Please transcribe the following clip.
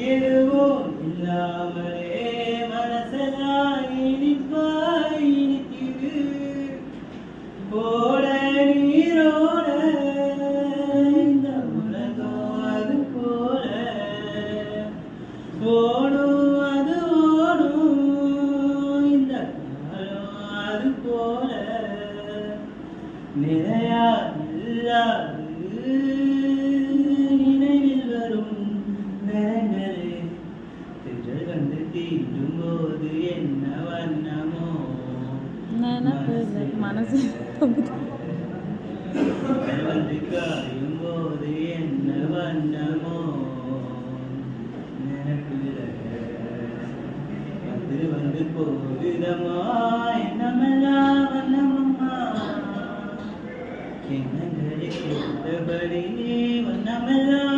எதுவும் இல்லாமலே மனசெல்லாம் இனிப்பாய் இனிக்குது. போட நீரோட இந்த உலகம் அது போல ஓடும், அது ஓடும் இந்த காலம் அது போல நிறையா இல்லாது நினைவில் வரும் நேரங்களே திங்கள் வந்து தீண்டும் போது என்ன வண்ணமோ மனசு வந்து காயும் போது என்ன வண்ணமோ நினைப்பில் வந்து போகுதம்மா என்னமெல்லாம் வண்ணமம்மா எண்ணங்களை கேட்டபடி வண்ணமெல்லாம்